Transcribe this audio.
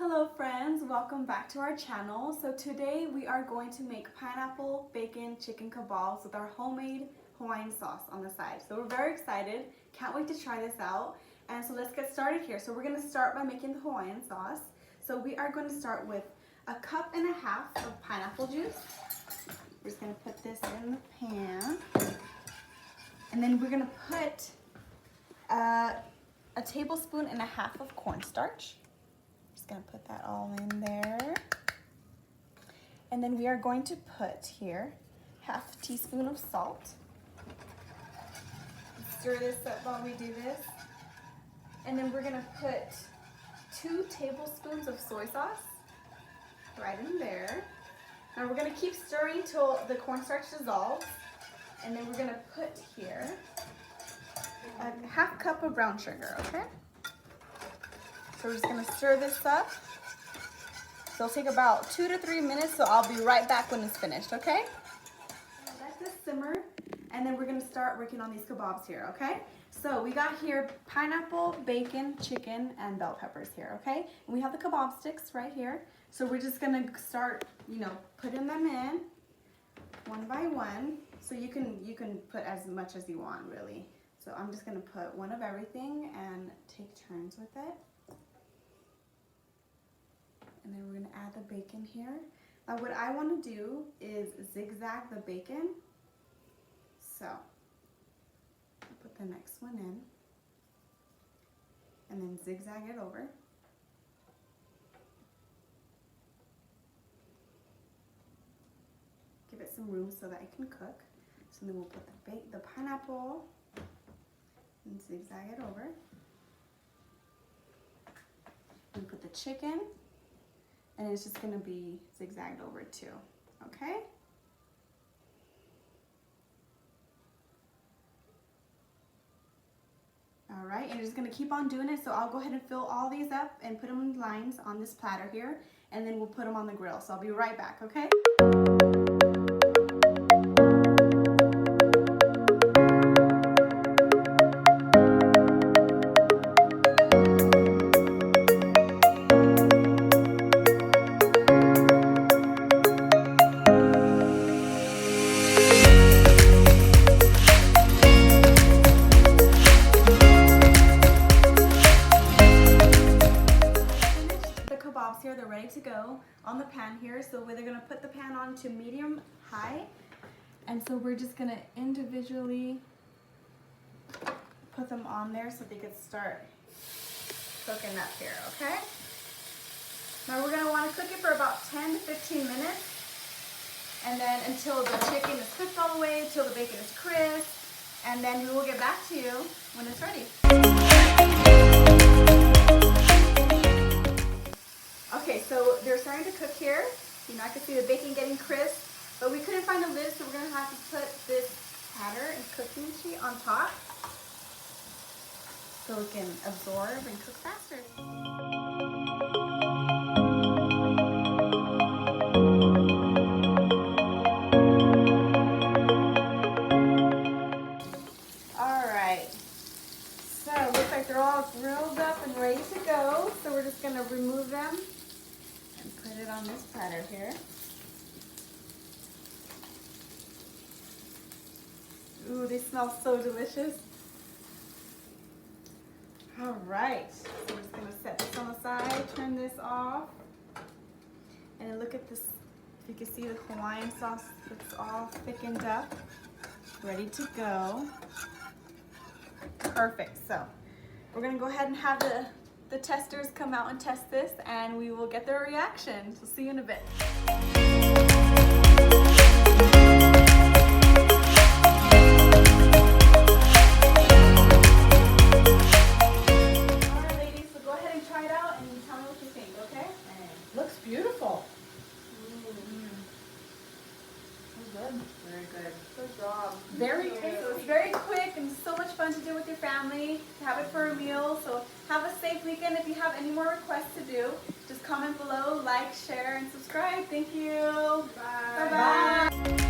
Hello friends, welcome back to our channel. So today we are going to make pineapple bacon chicken kebabs with our homemade Hawaiian sauce on the side. So we're very excited, can't wait to try this out. And so let's get started here. So we're going to start by making the Hawaiian sauce. So we are going to start with 1.5 cups of pineapple juice. We're just going to put this in the pan. And then we're going to put 1.5 tablespoons of cornstarch. Just gonna put that all in there. And then we are going to put here 1/2 teaspoon of salt. Stir this up while we do this. And then we're gonna put 2 tablespoons of soy sauce right in there. Now we're gonna keep stirring till the cornstarch dissolves. And then we're gonna put here 1/2 cup of brown sugar, okay? So we're just gonna stir this up. So it'll take about 2 to 3 minutes, so I'll be right back when it's finished, okay? Let this simmer, and then we're gonna start working on these kebabs here, okay? So we got here pineapple, bacon, chicken, and bell peppers here, okay? And we have the kebab sticks right here. So we're just gonna start, putting them in one by one. So you can put as much as you want, really. So I'm just gonna put one of everything and take turns with it. And then we're gonna add the bacon here. Now what I wanna do is zigzag the bacon. So I'll put the next one in and then zigzag it over. Give it some room so that it can cook. So then we'll put the pineapple and zigzag it over. And put the chicken. And it's just gonna be zigzagged over too, okay? All right, and you're just gonna keep on doing it. So I'll go ahead and fill all these up and put them in lines on this platter here, and then we'll put them on the grill. So I'll be right back, okay? Here, they're ready to go on the pan here. So we're gonna put the pan on to medium high, and so we're just gonna individually put them on there so they can start cooking up here, okay? Now we're gonna want to cook it for about 10 to 15 minutes, and then until the chicken is cooked all the way, until the bacon is crisp, and then we will get back to you when it's ready. Okay, so they're starting to cook here. I can see the bacon getting crisp, but we couldn't find a lid, so we're gonna have to put this batter and cooking sheet on top so it can absorb and cook faster. All right, so it looks like they're all grilled up and ready to go. So we're just gonna remove them and put it on this platter here. Ooh, they smell so delicious. All right, so we're just gonna set this on the side, turn this off, and then look at this. If you can see the Hawaiian sauce, it's all thickened up, ready to go. Perfect, so we're gonna go ahead and have the testers come out and test this, and we will get their reaction. So see you in a bit. All right, ladies, so go ahead and try it out and tell me what you think, okay? Looks beautiful. Good. Very good. Good job. Very So tasty. it's very quick and so much fun to do with your family, to have it for a meal. So have a safe weekend. If you have any more requests to do, just comment below, like, share, and subscribe. Thank you. Bye. Bye-bye.